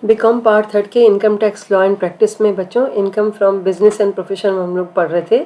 BCom part third के income tax law and practice में बच्चों income from business and profession हम लोग पढ़ रहे थे।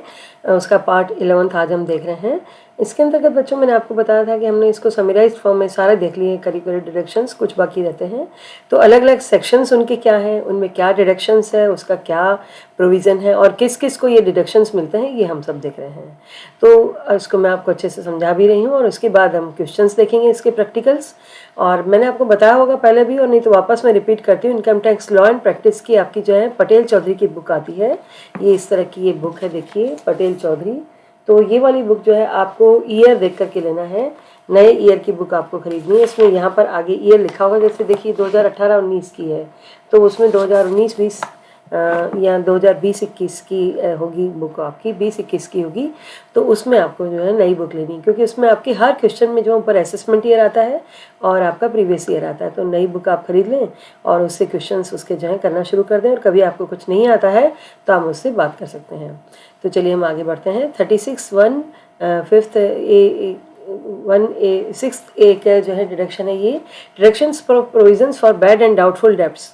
उसका पार्ट 11 आज हम देख रहे हैं। इसके अंतर्गत बच्चों मैंने आपको बताया था कि हमने इसको समराइज्ड फॉर्म में सारा देख लिए करिकुलर डिडक्शंस, कुछ बाकी रहते हैं। तो अलग अलग सेक्शंस उनके क्या हैं, उनमें क्या डिडक्शंस है, उसका क्या प्रोविज़न है और किस किस को ये डिडक्शंस मिलते हैं, ये हम सब देख रहे हैं। तो इसको मैं आपको अच्छे से समझा भी रही हूँ और उसके बाद हम क्वेश्चंस देखेंगे इसके प्रैक्टिकल्स। और मैंने आपको बताया होगा पहले भी, और नहीं तो वापस मैं रिपीट करती हूँ, income tax law and practice की आपकी जो है पटेल चौधरी की बुक आती है। ये इस तरह की ये बुक है, देखिए पटेल चौधरी। तो ये वाली बुक जो है आपको ईयर देख करके लेना है, नए ईयर की बुक आपको खरीदनी है। इसमें यहाँ पर आगे ईयर लिखा होगा, जैसे देखिए 2018-19 की है तो उसमें 2019-20 या 2020-21 की होगी बुक, आपकी 20-21 की होगी। तो उसमें आपको जो है नई बुक लेनी, क्योंकि उसमें आपके हर क्वेश्चन में जो ऊपर असेसमेंट ईयर आता है और आपका प्रीवियस ईयर आता है। तो नई बुक आप खरीद लें और उससे क्वेश्चंस उसके जो है करना शुरू कर दें। और कभी आपको कुछ नहीं आता है तो आप मुझसे बात कर सकते हैं। तो चलिए हम आगे बढ़ते हैं। 36(1) 5th ए 1A 6th ए का जो है डिडक्शन है, ये deductions for provisions for bad and doubtful debts.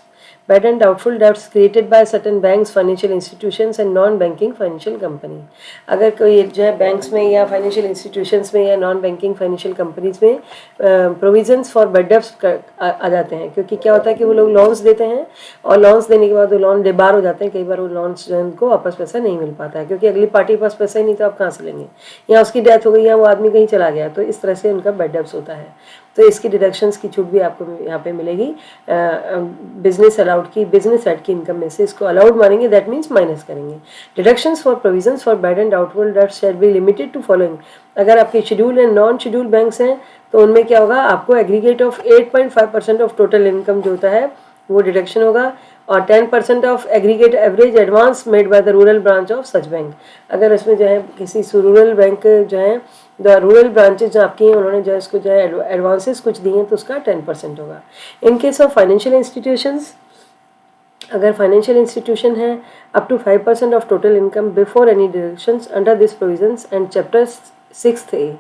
Bad and doubtful debts created by certain banks, financial institutions and non-banking financial company। अगर कोई जो है बैंक्स में या फाइनेंशियल इंस्टीट्यूशंस में या नॉन बैंकिंग फाइनेंशियल कंपनीज में प्रोविजंस फॉर बैड डेब्ट्स आ जाते हैं, क्योंकि क्या होता है कि वो लोग लोन्स देते हैं और लोन्स देने के बाद वो लोन डिबार हो जाते हैं। कई बार वो लोन्स जो है उनको वापस पैसा नहीं मिल पाता है, क्योंकि अगली पार्टी के पास पैसा ही नहीं तो आप कहाँ से लेंगे, या उसकी डेथ हो गई या वो आदमी कहीं चला गया, तो इस तरह से उनका बैड डेब्ट्स होता है। तो इसकी डिडक्शंस की छूट भी आपको यहाँ पे मिलेगी। बिजनेस अलाउड की, बिजनेस साइड की इनकम में से इसको अलाउड मानेंगे, दैट मीन्स माइनस करेंगे। Deductions for provisions for bad and doubtful debts shall be limited to following. अगर आपके schedule and non schedule banks हैं तो उनमें क्या होगा, आपको aggregate of 8.5% of total income जो होता है वो डिडक्शन होगा, और 10% of aggregate average advance made by the rural branch of such bank. अगर इसमें जो है किसी रूरल बैंक जो है, द रूरल ब्रांचेज जो आपकी हैं उन्होंने जो है इसको जो है एडवांसेस कुछ दिए हैं तो उसका 10% होगा। In case of financial institutions, अगर फाइनेंशियल इंस्टीट्यूशन है up to 5% of total income before any deductions under this provisions and chapter 6A,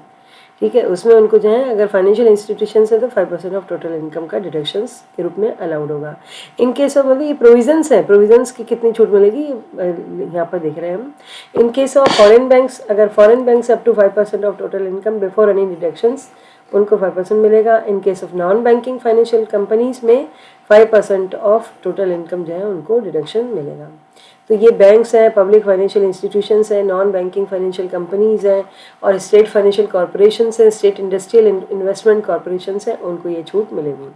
ठीक है, उसमें उनको जो है अगर फाइनेंशियल इंस्टीट्यूशन है तो 5% ऑफ टोटल इनकम का डिडक्शंस के रूप में अलाउड होगा। इन केस ऑफ अभी ये प्रोविजंस है, प्रोविजंस की कितनी छूट मिलेगी यहाँ पर देख रहे हैं हम। In case of foreign banks, अगर foreign banks up to 5% of total income before any deductions उनको 5% मिलेगा। In case of non banking financial companies में 5% ऑफ टोटल इनकम जो है उनको डिडक्शन मिलेगा। तो ये बैंक्स हैं, पब्लिक फाइनेंशियल इंस्टीट्यूशंस हैं, नॉन बैंकिंग फाइनेंशियल कंपनीज हैं और स्टेट फाइनेंशियल कॉर्पोरेशंस हैं, स्टेट इंडस्ट्रियल इन्वेस्टमेंट कॉर्पोरेशंस हैं, उनको ये छूट मिलेगी।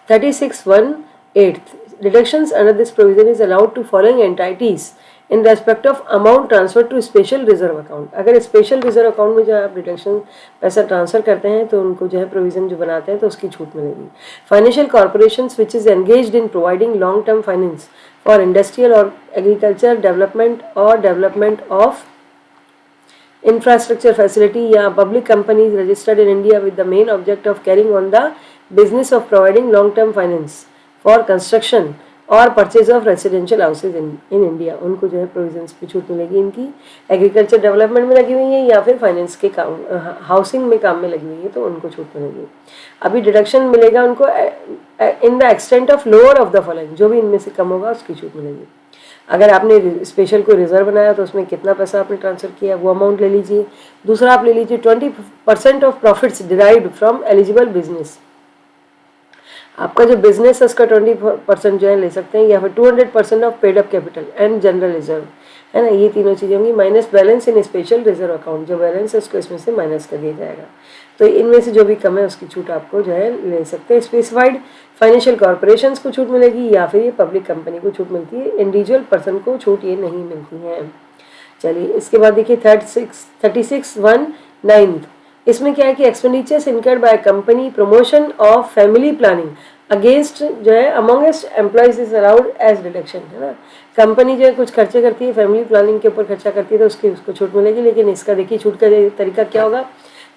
36(1)(8) deductions under this provision is allowed to following entities in respect of amount transfer to special reserve account. अगर स्पेशल रिजर्व अकाउंट में जो आप डिडक्शन पैसा ट्रांसफर करते हैं तो उनको जो है प्रोविजन जो बनाते हैं तो उसकी छूट मिलेगी। Financial corporations which is engaged in providing long term finance for industrial और एग्रीकल्चर डेवलपमेंट और डेवलपमेंट ऑफ infrastructure facility या public companies registered in India with the main object of carrying on the business of providing long term finance for construction और purchase of residential houses in India, उनको जो है provisions पे छूट मिलेगी। इनकी agriculture development में लगी हुई है या फिर फाइनेंस के काम, हाउसिंग में काम में लगी हुई है तो उनको छूट मिलेगी। अभी डिडक्शन मिलेगा उनको in the extent of lower of the following, जो भी इनमें से कम होगा उसकी छूट मिलेगी। अगर आपने स्पेशल कोई रिजर्व बनाया तो उसमें कितना पैसा आपने ट्रांसफर किया वो अमाउंट ले लीजिए। दूसरा आप ले लीजिए 20% of profits derived from eligible business. आपका जो बिजनेस है उसका 20% जो है ले सकते हैं, या फिर 200% of paid up capital and general reserve, है ना, ये तीनों चीज़ें होंगी। माइनस बैलेंस इन स्पेशल रिजर्व अकाउंट, जो बैलेंस है उसको इसमें से माइनस कर दिया जाएगा। तो इनमें से जो भी कम है उसकी छूट आपको जो है ले सकते हैं। स्पेसिफाइड फाइनेंशियल कॉर्पोरेशंस को छूट मिलेगी या फिर ये पब्लिक कंपनी को छूट मिलती है, इंडिविजुअल पर्सन को छूट ये नहीं मिलती है। चलिए इसके बाद देखिए 36(1)(9), इसमें क्या है कि expenditures incurred by company promotion of family planning against जो है amongst employees is allowed as deduction, है ना। कंपनी जो है कुछ खर्चे करती है, फैमिली प्लानिंग के ऊपर खर्चा करती है तो उसको छूट मिलेगी। लेकिन इसका देखिए छूट का तरीका क्या होगा।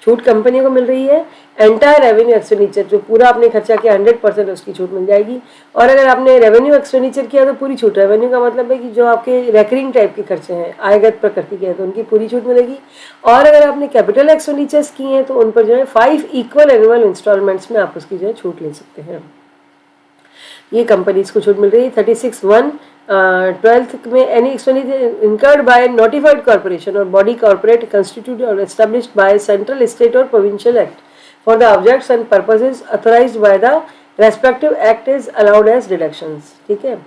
छूट कंपनी को मिल रही है एंटायर रेवेन्यू एक्सपेंडिचर, जो पूरा आपने खर्चा किया 100% उसकी छूट मिल जाएगी। और अगर आपने रेवेन्यू एक्सपेंडिचर किया तो पूरी छूट। रेवेन्यू का मतलब है कि जो आपके रेकरिंग टाइप के खर्चे हैं, आयगत प्रकृति के हैं, तो उनकी पूरी छूट मिलेगी। और अगर आपने कैपिटल एक्सपेंडिचर्स किए हैं तो उन पर जो है 5 इक्वल एनुअल इंस्टॉलमेंट्स में आप उसकी जो है छूट ले सकते हैं। ये कंपनीज को छूट मिल रही है। 36(1) 12th में any expenditure incurred by notified corporation और बॉडी कॉर्पोरेट कंस्टिट्यूट और एस्टेब्लिश्ड बाय सेंट्रल, स्टेट और provincial act for the objects and purposes authorized by the respective act is allowed as deductions. ठीक है,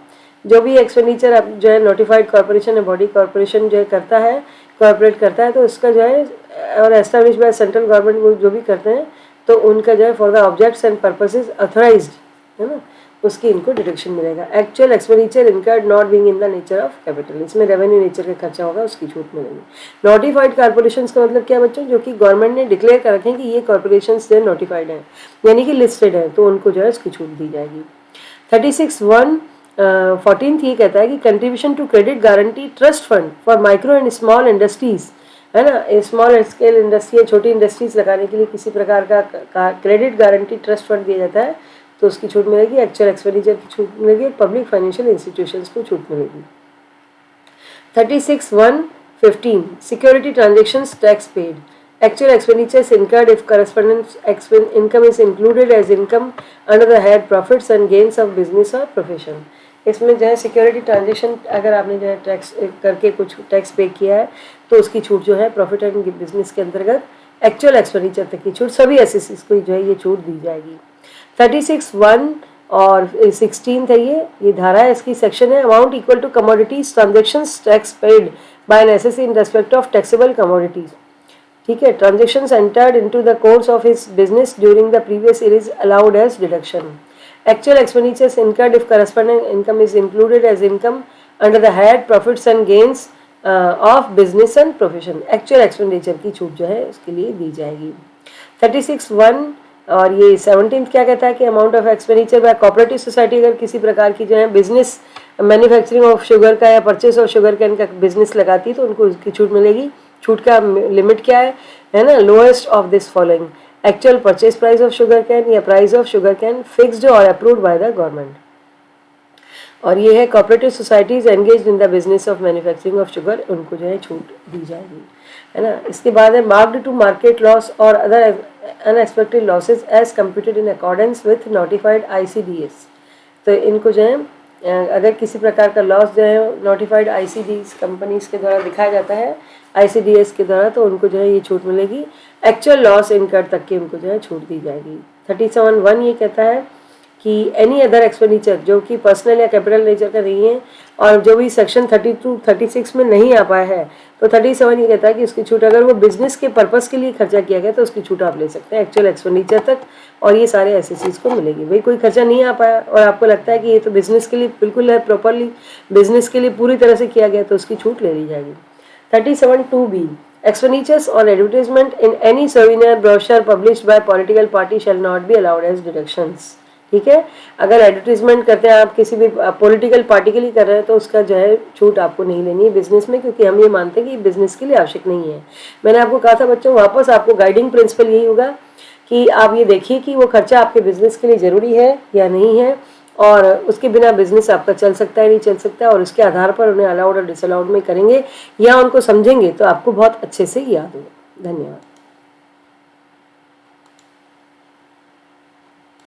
जो भी एक्सपेंडिचर अब जो है नोटिफाइड कॉर्पोरेशन या बॉडी कॉर्पोरेशन जो है करता है, कॉर्पोरेट करता है, तो उसका जो है और एस्टेब्लिश बाय सेंट्रल गवर्नमेंट वो जो भी करते हैं तो उनका जो है for the objects and purposes authorised है ना, उसकी इनको डिडक्शन मिलेगा। Actual expenditure incurred not being in the nature of capital, इसमें रेवेन्यू नेचर का खर्चा होगा, उसकी छूट मिलेगी। नोटिफाइड कॉर्पोरेशन का मतलब क्या है बच्चों, जो कि गवर्नमेंट ने डिक्लेयर कर रखे हैं कि ये कॉर्पोरेशन जो नोटिफाइड है यानी कि लिस्टेड है, तो उनको जो है उसकी छूट दी जाएगी। 36(1) 14th ये कहता है कि contribution to credit guarantee trust fund for micro and small industries है ना, स्मॉल स्केल इंडस्ट्री, छोटी इंडस्ट्रीज लगाने के लिए किसी प्रकार का क्रेडिट गारंटी ट्रस्ट फंड दिया जाता है, तो उसकी छूट मिलेगी। एक्चुअल एक्सपेंडिचर की छूट मिलेगी, पब्लिक फाइनेंशियल इंस्टीट्यूशंस को छूट मिलेगी। 36(1) 15 security transactions tax paid, actual expenditures incurred if corresponding income is included as income under the head profits and gains of business or profession। इसमें जो है सिक्योरिटी ट्रांजेक्शन अगर आपने जो है टैक्स करके कुछ टैक्स पे किया है तो उसकी छूट जो है प्रॉफिट एंड बिजनेस के अंतर्गत एक्चुअल एक्सपेंडिचर तक की छूट सभी एसएससीज को जो है ये छूट दी जाएगी। 36(1) और 16th है ये धारा है, इसकी सेक्शन है amount equal to commodities transactions tax paid by an SSC in respect of taxable commodities. ठीक है, transactions entered into the course of his business during the previous year is allowed as deduction. Actual expenditures incurred if corresponding income is included as income under the head profits and gains of business and profession, actual expenditure की छूट जो है उसके लिए दी जाएगी। 36(1) और ये 17th क्या कहता है कि amount of expenditure bye cooperative society अगर किसी प्रकार की जो है बिजनेस मैन्युफैक्चरिंग ऑफ शुगर का या परचेस ऑफ शुगर कैन का बिजनेस लगाती है तो उनको उसकी छूट मिलेगी। छूट का लिमिट क्या है ना, lowest of this following actual purchase price of sugarcane या price of sugarcane fixed और अप्रूव्ड बाय द गवर्नमेंट। और ये है cooperative societies engaged in the business of manufacturing of sugar, उनको जो है छूट दी जाएगी है ना। इसके बाद है मार्क्ड टू मार्केट लॉस और other unexpected losses as computed in accordance with notified ICDS। तो इनको जो है अगर किसी प्रकार का लॉस जो है नोटिफाइड ICDS कंपनीज के द्वारा दिखाया जाता है ICDS के द्वारा, तो उनको जो है ये छूट मिलेगी। एक्चुअल लॉस इनकर्ड तक की उनको जो है छूट दी जाएगी। 37(1) ये कहता है कि एनी अदर एक्सपेंडिचर जो कि पर्सनल या कैपिटल नेचर का नहीं है और जो भी सेक्शन 32 36 में नहीं आ पाया है, तो 37 ये कहता है कि उसकी छूट अगर वो बिजनेस के पर्पस के लिए खर्चा किया गया तो उसकी छूट आप ले सकते हैं एक्चुअल एक्सपेंडिचर तक, और ये सारे एसएससीज को मिलेगी। भाई कोई खर्चा नहीं आ पाया और आपको लगता है कि ये तो बिजनेस के लिए बिल्कुल है, प्रॉपरली बिजनेस के लिए पूरी तरह से किया गया, तो उसकी छूट ले ली जाएगी। 37(2)(b) expenditures on advertisement in any souvenir brochure published by political party shall not be allowed as deductions। ठीक है, अगर एडवर्टीजमेंट करते हैं आप किसी भी पॉलिटिकल पार्टी के लिए कर रहे हैं तो उसका जो है छूट आपको नहीं लेनी है बिजनेस में, क्योंकि हम ये मानते हैं कि बिजनेस के लिए आवश्यक नहीं है। मैंने आपको कहा था बच्चों, वापस आपको गाइडिंग प्रिंसिपल यही होगा कि आप ये देखिए कि वो खर्चा आपके बिजनेस के लिए ज़रूरी है या नहीं है, और उसके बिना बिजनेस आपका चल सकता है नहीं चल सकता है, और उसके आधार पर उन्हें अलाउड और डिसअलाउड में करेंगे या उनको समझेंगे तो आपको बहुत अच्छे से याद होगा। धन्यवाद।